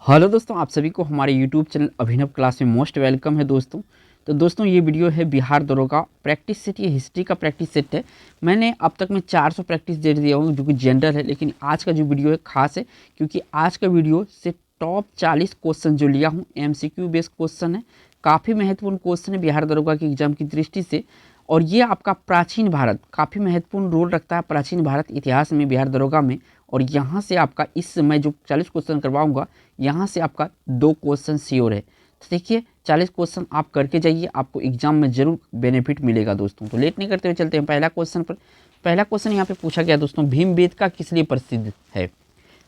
Hello दोस्तों, आप सभी को हमारे यूट्यूब चैनल अभिनव क्लास में मोस्ट वेलकम है दोस्तों। तो दोस्तों ये वीडियो है बिहार दरोगा प्रैक्टिस सेट, ये हिस्ट्री का प्रैक्टिस सेट है। मैंने अब तक में 400 प्रैक्टिस दे दिया हूँ जो कि जनरल है, लेकिन आज का जो वीडियो है खास है क्योंकि आज का वीडियो से टॉप 40 क्वेश्चन जो लिया हूँ MCQ बेस्ड क्वेश्चन है। काफ़ी महत्वपूर्ण क्वेश्चन है बिहार दरोगा की एग्जाम की दृष्टि से। और ये आपका प्राचीन भारत काफ़ी महत्वपूर्ण रोल रखता है प्राचीन भारत इतिहास में बिहार दरोगा में। और यहाँ से आपका इस मैं जो 40 क्वेश्चन करवाऊंगा यहाँ से आपका 2 क्वेश्चन श्योर है। तो देखिए 40 क्वेश्चन आप करके जाइए, आपको एग्जाम में जरूर बेनिफिट मिलेगा दोस्तों। तो लेट नहीं करते हुए चलते हैं पहला क्वेश्चन पर। पहला क्वेश्चन यहाँ पे पूछा गया दोस्तों, भीमबेटका किस लिए प्रसिद्ध है।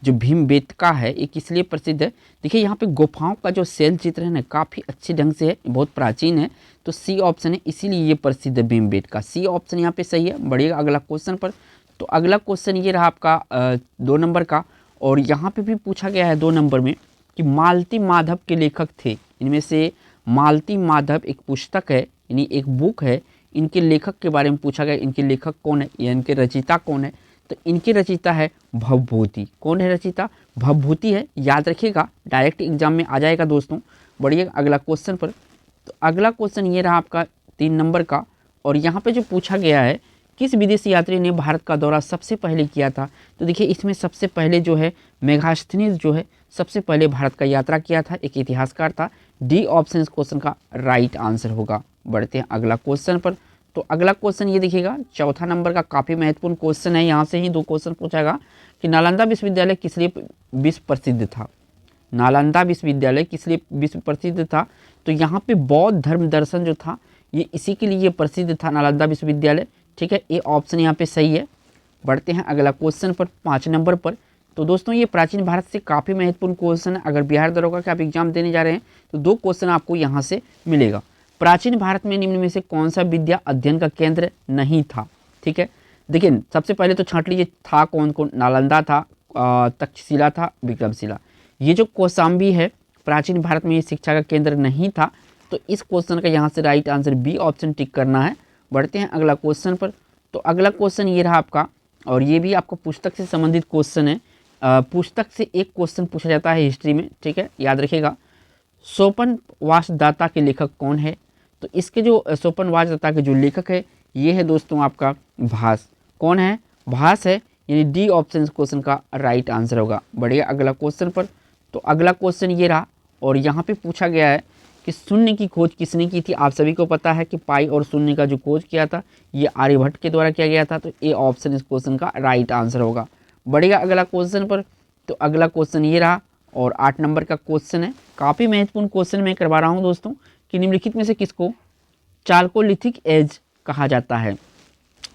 जो भीमबेटका है ये किस लिए प्रसिद्ध है। देखिए यहाँ पे गुफाओं का जो शैल चित्र है ना काफ़ी अच्छे ढंग से है, बहुत प्राचीन है। तो सी ऑप्शन है, इसीलिए ये प्रसिद्ध है भीमबेटका। सी ऑप्शन यहाँ पे सही है। बढ़िएगा अगला क्वेश्चन पर। तो अगला क्वेश्चन ये रहा आपका 2 नंबर का। और यहाँ पे भी पूछा गया है 2 नंबर में कि मालती माधव के लेखक थे। इनमें से मालती माधव एक पुस्तक है, यानी एक बुक है। इनके लेखक के बारे में पूछा गया, इनके लेखक कौन है या इनके रचयिता कौन है। तो इनकी रचयिता है भवभूति। कौन है रचयिता? भवभूति है। याद रखिएगा, डायरेक्ट एग्जाम में आ जाएगा दोस्तों। बढ़िएगा अगला क्वेश्चन पर। तो अगला क्वेश्चन ये रहा आपका 3 नंबर का। और यहाँ पे जो पूछा गया है किस विदेशी यात्री ने भारत का दौरा सबसे पहले किया था। तो देखिए इसमें सबसे पहले जो है मेगास्थनीज जो है सबसे पहले भारत का यात्रा किया था, एक इतिहासकार था। डी ऑप्शन इस क्वेश्चन का राइट आंसर होगा। बढ़ते हैं अगला क्वेश्चन पर। तो अगला क्वेश्चन ये देखिएगा 4था नंबर का, काफ़ी महत्वपूर्ण क्वेश्चन है। यहाँ से ही 2 क्वेश्चन पूछागा कि नालंदा विश्वविद्यालय किस लिए विश्व प्रसिद्ध था। नालंदा विश्वविद्यालय किस लिए विश्व प्रसिद्ध था। तो यहाँ पे बौद्ध धर्म दर्शन जो था ये इसी के लिए प्रसिद्ध था, नालंदा विश्वविद्यालय। ठीक है, ये ऑप्शन यहाँ पे सही है। बढ़ते हैं अगला क्वेश्चन पर 5 नंबर पर। तो दोस्तों ये प्राचीन भारत से काफ़ी महत्वपूर्ण क्वेश्चन है। अगर बिहार दरोगा के आप एग्जाम देने जा रहे हैं तो 2 क्वेश्चन आपको यहाँ से मिलेगा। प्राचीन भारत में निम्न में से कौन सा विद्या अध्ययन का केंद्र नहीं था। ठीक है, देखिए सबसे पहले तो छांट लीजिए था कौन कौन। नालंदा था, तक्षशिला था, विक्रमशिला। ये जो कौशाम्बी है प्राचीन भारत में ये शिक्षा का केंद्र नहीं था। तो इस क्वेश्चन का यहाँ से right answer B option tick करना है। बढ़ते हैं अगला क्वेश्चन पर। तो अगला क्वेश्चन ये रहा आपका, और ये भी आपको पुस्तक से संबंधित क्वेश्चन है। पुस्तक से एक क्वेश्चन पूछा जाता है हिस्ट्री में। ठीक है, याद रखिएगा। सोपनवासदाता के लेखक कौन है। तो इसके जो सोपनवासदाता के जो लेखक है ये है दोस्तों आपका भास। कौन है? भास है, यानी डी ऑप्शन इस क्वेश्चन का राइट आंसर होगा। बढ़िया अगला क्वेश्चन पर। तो अगला क्वेश्चन ये रहा, और यहाँ पे पूछा गया है कि शून्य की खोज किसने की थी। आप सभी को पता है कि पाई और शून्य का जो खोज किया था ये आर्यभट्ट के द्वारा किया गया था। तो ए ऑप्शन इस क्वेश्चन का राइट आंसर होगा। बढ़िया अगला क्वेश्चन पर। तो अगला क्वेश्चन ये रहा, और 8 नंबर का क्वेश्चन है। काफ़ी महत्वपूर्ण क्वेश्चन मैं करवा रहा हूँ दोस्तों कि निम्नलिखित में से किसको चाल्कोलिथिक एज कहा जाता है।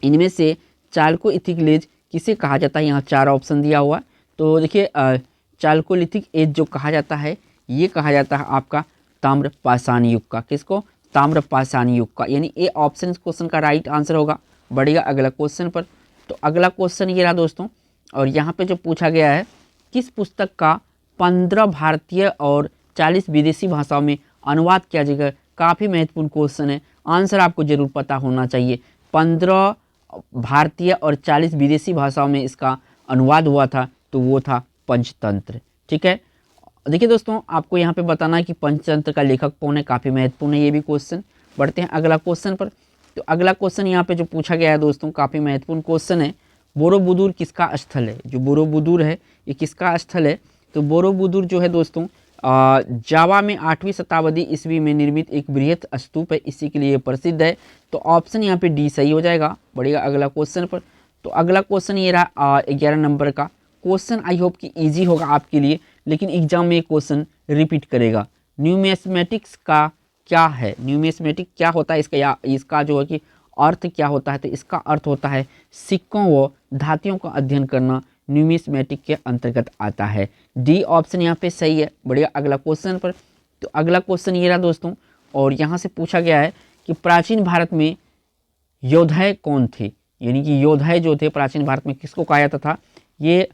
इनमें से चाल्कोलिथिक एज किसे कहा जाता है, यहाँ 4 ऑप्शन दिया हुआ। तो देखिए चाल्कोलिथिक एज जो कहा जाता है ये कहा जाता है आपका ताम्रपाषाण युग का। किसको? ताम्रपाषाण युग का, यानी ए ऑप्शन इस क्वेश्चन का राइट आंसर होगा। बढ़िया अगला क्वेश्चन पर। तो अगला क्वेश्चन ये रहा दोस्तों, और यहाँ पे जो पूछा गया है किस पुस्तक का 15 भारतीय और 40 विदेशी भाषाओं में अनुवाद किया जाएगा। काफ़ी महत्वपूर्ण क्वेश्चन है, आंसर आपको जरूर पता होना चाहिए। 15 भारतीय और 40 विदेशी भाषाओं में इसका अनुवाद हुआ था, तो वो था पंचतंत्र। ठीक है, देखिए दोस्तों आपको यहाँ पे बताना है कि पंचतंत्र का लेखक कौन है, काफ़ी महत्वपूर्ण है ये भी क्वेश्चन। बढ़ते हैं अगला क्वेश्चन पर। तो अगला क्वेश्चन यहाँ पे जो पूछा गया है दोस्तों काफ़ी महत्वपूर्ण क्वेश्चन है। बोरोबुदुर किसका स्थल है। जो बोरोबुदुर है ये किसका स्थल है। तो बोरोबुदुर जो है दोस्तों जावा में 8वीं शताब्दी ईस्वी में निर्मित एक बृहत स्तूप है, इसी के लिए प्रसिद्ध है। तो ऑप्शन यहाँ पे डी सही हो जाएगा। बढ़िया अगला क्वेश्चन पर। तो अगला क्वेश्चन ये रहा 11 नंबर का क्वेश्चन। आई होप कि ईजी होगा आपके लिए, लेकिन एग्जाम में क्वेश्चन रिपीट करेगा। न्यूमेस्मेटिक्स का क्या है। न्यूमेस्मेटिक क्या होता है इसका, या इसका जो है कि अर्थ क्या होता है। तो इसका अर्थ होता है सिक्कों व धातुओं का अध्ययन करना, न्यूमिस्मेटिक के अंतर्गत आता है। डी ऑप्शन यहाँ पे सही है। बढ़िया अगला क्वेश्चन पर। तो अगला क्वेश्चन ये रहा दोस्तों, और यहाँ से पूछा गया है कि प्राचीन भारत में योद्धा कौन थे। यानी कि योद्धा जो थे प्राचीन भारत में किसको कहा जाता था। ये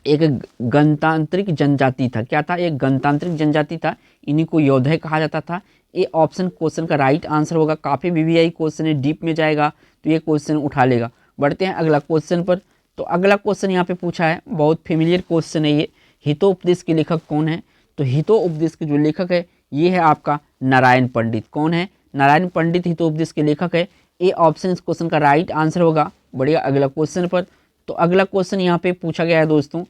एक गणतांत्रिक जनजाति था। क्या था? एक गणतांत्रिक जनजाति था, इन्हीं को योद्धा कहा जाता था। ये ऑप्शन क्वेश्चन का राइट आंसर होगा। काफ़ी वीवीआई क्वेश्चन है, डीप में जाएगा तो ये क्वेश्चन उठा लेगा। बढ़ते हैं अगला क्वेश्चन पर। तो अगला क्वेश्चन यहाँ पे पूछा है, बहुत फेमिलियर क्वेश्चन है ये हितोपदेश के लेखक कौन है? तो हितोपदेश के जो लेखक है ये है आपका नारायण पंडित। कौन है? नारायण पंडित हितोपदेश के लेखक है। ए ऑप्शन इस क्वेश्चन का राइट आंसर होगा। बढ़िया, अगला क्वेश्चन पर। तो अगला क्वेश्चन यहाँ पे पूछा गया है दोस्तों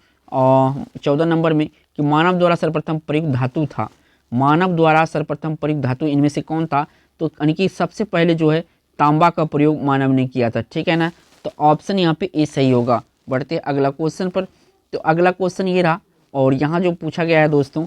14 नंबर में कि मानव द्वारा सर्वप्रथम प्रयुक्त धातु था। मानव द्वारा सर्वप्रथम प्रयुक्त धातु इनमें से कौन था? तो यानी कि सबसे पहले जो है तांबा का प्रयोग मानव ने किया था, ठीक है ना। तो ऑप्शन यहाँ पे ए सही होगा। बढ़ते अगला क्वेश्चन पर। तो अगला क्वेश्चन ये रहा और यहाँ जो पूछा गया है दोस्तों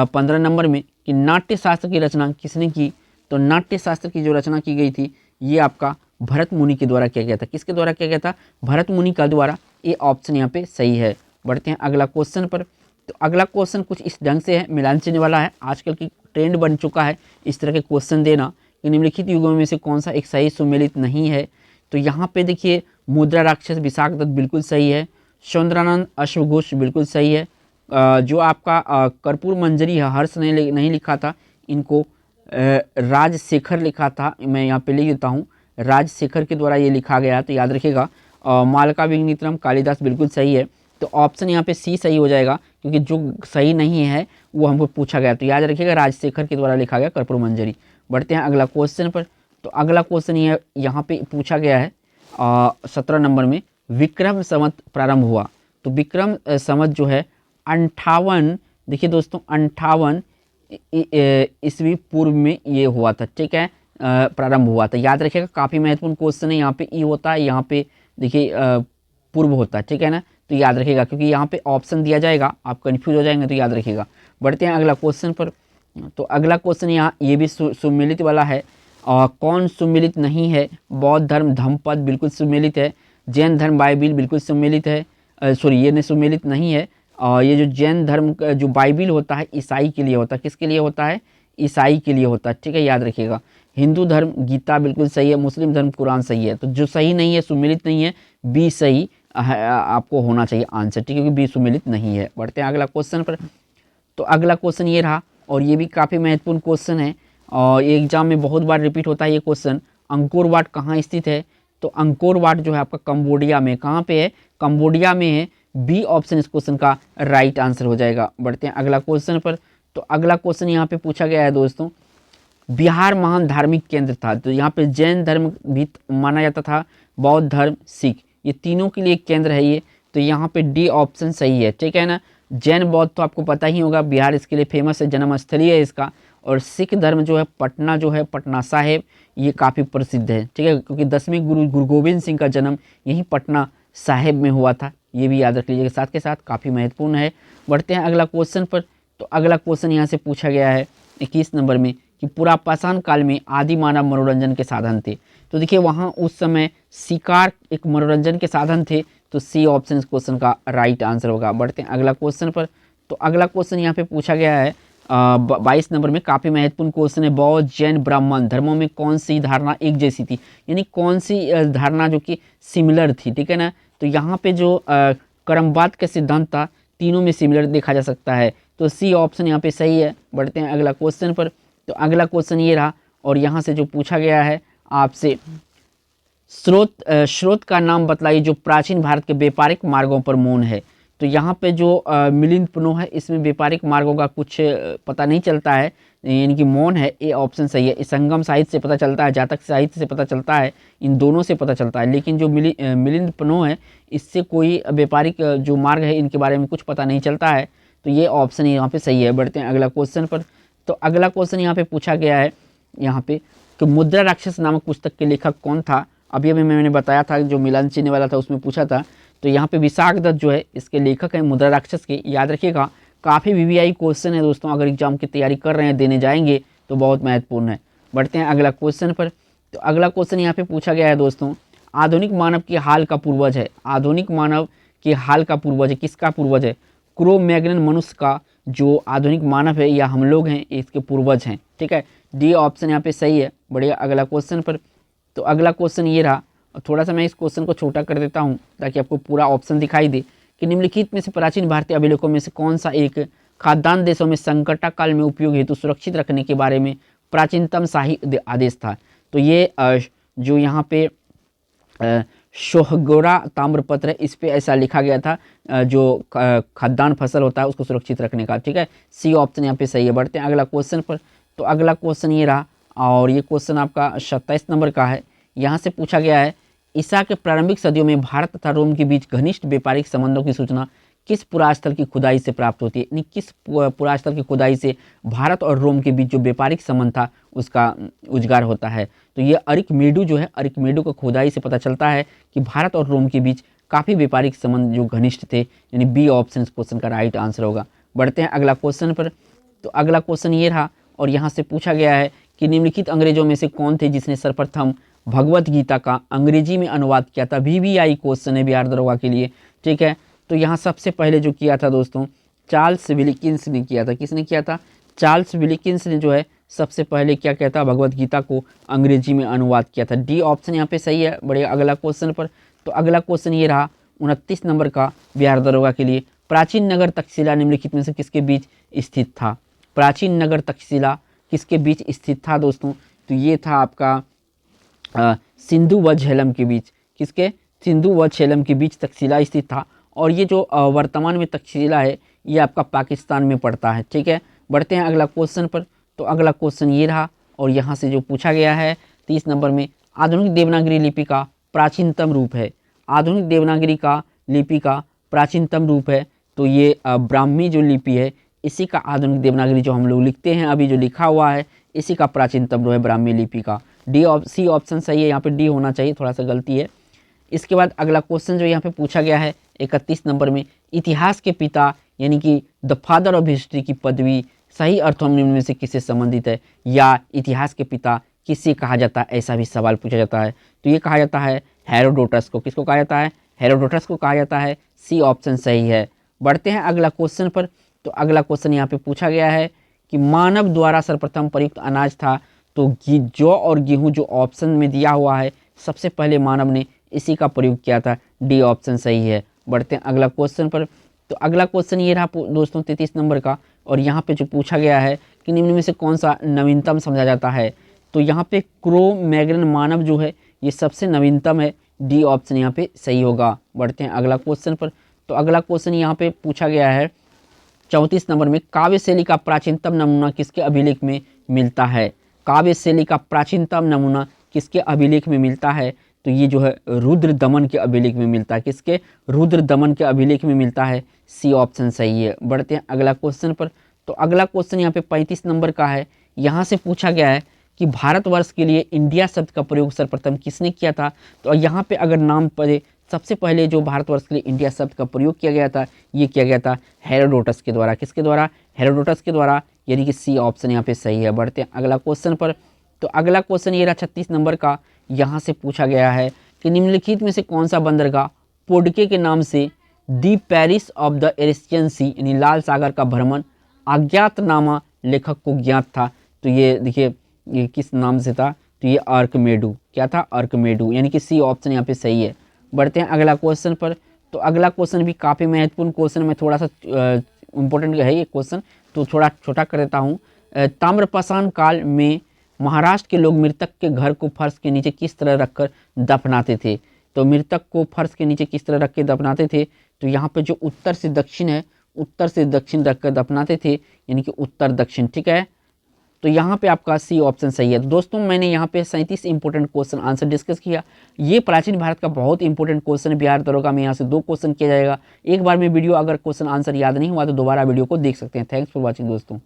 15 नंबर में कि नाट्य शास्त्र की रचना किसने की? तो नाट्य शास्त्र की जो रचना की गई थी ये आपका भरत मुनि के द्वारा किया गया था। किसके द्वारा किया गया था? भरत मुनि का द्वारा। ये ऑप्शन यहाँ पे सही है। बढ़ते हैं अगला क्वेश्चन पर। तो अगला क्वेश्चन कुछ इस ढंग से है, मिलान चिन्ह वाला है। आजकल की ट्रेंड बन चुका है इस तरह के क्वेश्चन देना कि निम्नलिखित युगों में से कौन सा एक सही सुमेलित नहीं है। तो यहाँ पे देखिए मुद्रा राक्षस विशाख दत्त बिल्कुल सही है। सौंदरानंद अश्वघोष बिल्कुल सही है। जो आपका कर्पूर मंजरी है हर्ष ने नहीं लिखा था, इनको राजशेखर लिखा था। मैं यहाँ पे लिख देता हूँ, राजशेखर के द्वारा ये लिखा गया, तो याद रखिएगा। मालका विघ्नित्रम कालिदास बिल्कुल सही है। तो ऑप्शन यहाँ पे सी सही हो जाएगा क्योंकि जो सही नहीं है वो हमको पूछा गया। तो याद रखिएगा राजशेखर के द्वारा लिखा गया कर्पूर मंजरी। बढ़ते हैं अगला क्वेश्चन पर। तो अगला क्वेश्चन ये यहाँ पे पूछा गया है 17 नंबर में विक्रम संवत प्रारंभ हुआ। तो विक्रम संवत जो है 58, देखिए दोस्तों 58 ईस्वी पूर्व में ये हुआ था, ठीक है, प्रारंभ हुआ था। याद रखिएगा काफ़ी महत्वपूर्ण क्वेश्चन है। यहाँ पे ई होता है, यहाँ पे देखिए पूर्व होता है, ठीक है ना। तो याद रखिएगा क्योंकि यहाँ पे ऑप्शन दिया जाएगा, आप कंफ्यूज हो जाएंगे, तो याद रखिएगा। बढ़ते हैं अगला क्वेश्चन पर। तो अगला क्वेश्चन यहाँ ये भी सुमेलित वाला है। कौन सुमेलित नहीं है? बौद्ध धर्म धम्मपद बिल्कुल सुमेलित है। जैन धर्म बाइबिल बिल्कुल सुमेलित है। सॉरी ये सुमेलित नहीं है। ये जो जैन धर्म का जो बाइबिल होता है ईसाई के लिए होता है। किसके लिए होता है? ईसाई के लिए होता है, ठीक है, याद रखिएगा। हिंदू धर्म गीता बिल्कुल सही है। मुस्लिम धर्म कुरान सही है। तो जो सही नहीं है, सुमेलित नहीं है, बी सही आपको होना चाहिए आंसर, ठीक है, क्योंकि बी सुमेलित नहीं है। बढ़ते हैं अगला क्वेश्चन पर। तो अगला क्वेश्चन ये रहा और ये भी काफ़ी महत्वपूर्ण क्वेश्चन है और एग्जाम में बहुत बार रिपीट होता है ये क्वेश्चन। अंकोर वाट कहाँ स्थित है? तो अंकोर वाट जो है आपका कंबोडिया में। कहाँ पे है? कंबोडिया में है। बी ऑप्शन इस क्वेश्चन का राइट आंसर हो जाएगा। बढ़ते हैं अगला क्वेश्चन पर। तो अगला क्वेश्चन यहाँ पे पूछा गया है दोस्तों, बिहार महान धार्मिक केंद्र था। तो यहाँ पे जैन धर्म भी माना जाता था, बौद्ध धर्म, सिख, ये तीनों के लिए एक केंद्र है ये। तो यहाँ पे डी ऑप्शन सही है, ठीक है ना। जैन बौद्ध तो आपको पता ही होगा, बिहार इसके लिए फेमस है, जन्मस्थली है इसका। और सिख धर्म जो है पटना जो है, पटना साहिब, ये काफ़ी प्रसिद्ध है, ठीक है, क्योंकि 10वें गुरु गोविंद सिंह का जन्म यहीं पटना साहिब में हुआ था। ये भी याद रख लीजिएगा, साथ के साथ काफ़ी महत्वपूर्ण है। बढ़ते हैं अगला क्वेश्चन पर। तो अगला क्वेश्चन यहाँ से पूछा गया है 21 नंबर में कि पुरापाषाण काल में आदि मानव मनोरंजन के साधन थे। तो देखिए वहाँ उस समय शिकार एक मनोरंजन के साधन थे। तो सी ऑप्शन इस क्वेश्चन का राइट आंसर होगा। बढ़ते हैं अगला क्वेश्चन पर। तो अगला क्वेश्चन यहाँ पे पूछा गया है 22 नंबर में, काफ़ी महत्वपूर्ण क्वेश्चन है। बौद्ध जैन ब्राह्मण धर्मों में कौन सी धारणा एक जैसी थी? यानी कौन सी धारणा जो कि सिमिलर थी, ठीक है ना। तो यहाँ पे जो कर्मवाद का सिद्धांत था तीनों में सिमिलर देखा जा सकता है। तो सी ऑप्शन यहाँ पे सही है। बढ़ते हैं अगला क्वेश्चन पर। तो अगला क्वेश्चन ये रहा और यहाँ से जो पूछा गया है आपसे, स्रोत का नाम बताइए जो प्राचीन भारत के व्यापारिक मार्गों पर मौन है। तो यहाँ पे जो मिलिंद पनो है इसमें व्यापारिक मार्गों का कुछ पता नहीं चलता है, यानी कि मौन है। ए ऑप्शन सही है। संगम साहित्य से पता चलता है, जातक साहित्य से पता चलता है, इन दोनों से पता चलता है। लेकिन जो मिलिंद पनो है इससे कोई व्यापारिक जो मार्ग है इनके बारे में कुछ पता नहीं चलता है। तो ये ऑप्शन यहाँ पे सही है। बढ़ते हैं अगला क्वेश्चन पर। तो अगला क्वेश्चन यहाँ पे पूछा गया है यहाँ पे कि मुद्रा राक्षस नामक पुस्तक के लेखक कौन था? अभी मैंने बताया था जो मिलान चिन्ह वाला था उसमें पूछा था। तो यहाँ पे विशाख दत्त जो है इसके लेखक हैं मुद्रा राक्षस के। याद रखिएगा काफ़ी वीवीआई क्वेश्चन है दोस्तों, अगर एग्जाम की तैयारी कर रहे हैं, देने जाएंगे तो बहुत महत्वपूर्ण है। बढ़ते हैं अगला क्वेश्चन पर। तो अगला क्वेश्चन यहाँ पे पूछा गया है दोस्तों, आधुनिक मानव के हाल का पूर्वज है। आधुनिक मानव के हाल का पूर्वज है, किसका पूर्वज है? क्रो मैग्नन मनुष्य का जो आधुनिक मानव है या हम लोग हैं इसके पूर्वज हैं, ठीक है। डी ऑप्शन यहाँ पे सही है। बढ़िया, अगला क्वेश्चन पर। तो अगला क्वेश्चन ये रहा, थोड़ा सा मैं इस क्वेश्चन को छोटा कर देता हूँ ताकि आपको पूरा ऑप्शन दिखाई दे कि निम्नलिखित में से प्राचीन भारतीय अभिलेखों में से कौन सा एक खाद्यान्न देशों में संकट काल में उपयोग हेतु सुरक्षित रखने के बारे में प्राचीनतम शाही आदेश था? तो ये जो यहाँ पे सोहगोरा ताम्रपत्र है, इस पे ऐसा लिखा गया था जो खाद्यान्न फसल होता है उसको सुरक्षित रखने का। ठीक है, सी ऑप्शन यहाँ पे सही है। बढ़ते हैं अगला क्वेश्चन पर। तो अगला क्वेश्चन ये रहा और ये क्वेश्चन आपका 27 नंबर का है। यहाँ से पूछा गया है, ईसा के प्रारंभिक सदियों में भारत तथा रोम के बीच घनिष्ठ व्यापारिक संबंधों की सूचना किस पुरास्थल की खुदाई से प्राप्त होती है। यानी किस पुरास्थल की खुदाई से भारत और रोम के बीच जो व्यापारिक संबंध था उसका उजागर होता है। तो ये अरिकमेडु जो है, अरिकमेडु को खुदाई से पता चलता है कि भारत और रोम के बीच काफ़ी व्यापारिक संबंध जो घनिष्ठ थे। यानी बी ऑप्शन इस क्वेश्चन का राइट आंसर होगा। बढ़ते हैं अगला क्वेश्चन पर। तो अगला क्वेश्चन ये रहा और यहाँ से पूछा गया है कि निम्नलिखित अंग्रेजों में से कौन थे जिसने सर्वप्रथम भगवत गीता का अंग्रेजी में अनुवाद किया था। VVI क्वेश्चन है बिहार दरोगा के लिए। ठीक है, तो यहाँ सबसे पहले जो किया था दोस्तों चार्ल्स विल्किंस ने किया था। किसने किया था? चार्ल्स विल्किंस ने जो है सबसे पहले क्या किया था, भगवत गीता को अंग्रेजी में अनुवाद किया था। डी ऑप्शन यहाँ पे सही है। बढ़िया, अगला क्वेश्चन पर। तो अगला क्वेश्चन ये रहा 29 नंबर का बिहार दरोगा के लिए। प्राचीन नगर तक्षशिला निम्नलिखित में से किसके बीच स्थित था? प्राचीन नगर तक्षशिला किसके बीच स्थित था दोस्तों? तो ये था आपका सिंधु व झेलम के बीच। किसके? सिंधु व झेलम के बीच तक्षशिला स्थित था। और ये जो वर्तमान में तक्षशिला है ये आपका पाकिस्तान में पड़ता है। ठीक है, बढ़ते हैं अगला क्वेश्चन पर। तो अगला क्वेश्चन ये रहा और यहाँ से जो पूछा गया है 30 नंबर में, आधुनिक देवनागरी लिपि का प्राचीनतम रूप है। आधुनिक देवनागरी का लिपि का प्राचीनतम रूप है तो ये ब्राह्मी जो लिपि है इसी का आधुनिक देवनागरी जो हम लोग लिखते हैं अभी जो लिखा हुआ है इसी का प्राचीनतम रूप है ब्राह्मी लिपि का। सी ऑप्शन सही है, यहाँ पे डी होना चाहिए, थोड़ा सा गलती है। इसके बाद अगला क्वेश्चन जो यहाँ पे पूछा गया है 31 नंबर में, इतिहास के पिता यानी कि द फादर ऑफ हिस्ट्री की पदवी सही अर्थों में निम्न में से किससे संबंधित है, या इतिहास के पिता किससे कहा जाता है, ऐसा भी सवाल पूछा जाता है। तो ये कहा जाता है हेरोडोटस को। किसको कहा जाता है? हेरोडोटस को कहा जाता है। सी ऑप्शन सही है। बढ़ते हैं अगला क्वेश्चन पर। तो अगला क्वेश्चन यहाँ पे पूछा गया है कि मानव द्वारा सर्वप्रथम प्रयुक्त अनाज था। तो जौ और गेहूँ जो ऑप्शन में दिया हुआ है सबसे पहले मानव ने इसी का प्रयोग किया था। डी ऑप्शन सही है। बढ़ते हैं अगला क्वेश्चन पर। तो अगला क्वेश्चन ये रहा दोस्तों 33 नंबर का और यहाँ पे जो पूछा गया है कि निम्न में से कौन सा नवीनतम समझा जाता है। तो यहाँ पे क्रो मैग्नन मानव जो है ये सबसे नवीनतम है। डी ऑप्शन यहाँ पे सही होगा। बढ़ते हैं अगला क्वेश्चन पर। तो अगला क्वेश्चन यहाँ पे पूछा गया है 34 नंबर में, काव्य शैली का प्राचीनतम नमूना किसके अभिलेख में मिलता है? काव्य शैली का प्राचीनतम नमूना किसके अभिलेख में मिलता है? तो ये जो है रुद्र दमन के अभिलेख में मिलता है। किसके? रुद्र दमन के अभिलेख में मिलता है। सी ऑप्शन सही है। बढ़ते हैं अगला क्वेश्चन पर। तो अगला क्वेश्चन यहाँ पे 35 नंबर का है। यहाँ से पूछा गया है कि भारतवर्ष के लिए इंडिया शब्द का प्रयोग सर्वप्रथम किसने किया था। तो यहाँ पे अगर नाम पढ़े सबसे पहले जो भारतवर्ष के लिए इंडिया शब्द का प्रयोग किया गया था ये किया गया था हेरोडोटस के द्वारा। किसके द्वारा? हेरोडोटस के द्वारा, यानी कि सी ऑप्शन यहाँ पे सही है। बढ़ते हैं अगला क्वेश्चन पर। तो अगला क्वेश्चन ये रहा 36 नंबर का। यहाँ से पूछा गया है कि निम्नलिखित में से कौन सा बंदरगाह पोडके के नाम से दी पेरिस ऑफ द एरिस्टियन सी यानी लाल सागर का भ्रमण अज्ञातनामा लेखक को ज्ञात था। तो ये देखिए ये किस नाम से था? तो ये आर्कमेडू। क्या था? आर्कमेडू, यानी कि सी ऑप्शन यहाँ पे सही है। बढ़ते हैं अगला क्वेश्चन पर। तो अगला क्वेश्चन भी काफ़ी महत्वपूर्ण क्वेश्चन में थोड़ा सा इम्पोर्टेंट है ये क्वेश्चन, तो थोड़ा छोटा कर देता हूँ। ताम्रपाषाण काल में महाराष्ट्र के लोग मृतक के घर को फर्श के नीचे किस तरह रखकर दफनाते थे? तो मृतक को फर्श के नीचे किस तरह रख के दफनाते थे? तो यहाँ पे जो उत्तर से दक्षिण है, उत्तर से दक्षिण रखकर दफनाते थे, यानी कि उत्तर दक्षिण। ठीक है, तो यहाँ पे आपका सी ऑप्शन सही है। तो दोस्तों मैंने यहाँ पे 37 इंपॉर्टेंट क्वेश्चन आंसर डिस्कस किया। ये प्राचीन भारत का बहुत इंपॉर्टेंट क्वेश्चन है। बिहार दरोगा में यहाँ से 2 क्वेश्चन किया जाएगा। एक बार में वीडियो अगर क्वेश्चन आंसर याद नहीं हुआ तो दोबारा वीडियो को देख सकते हैं। थैंक्स फॉर वॉचिंग दोस्तों।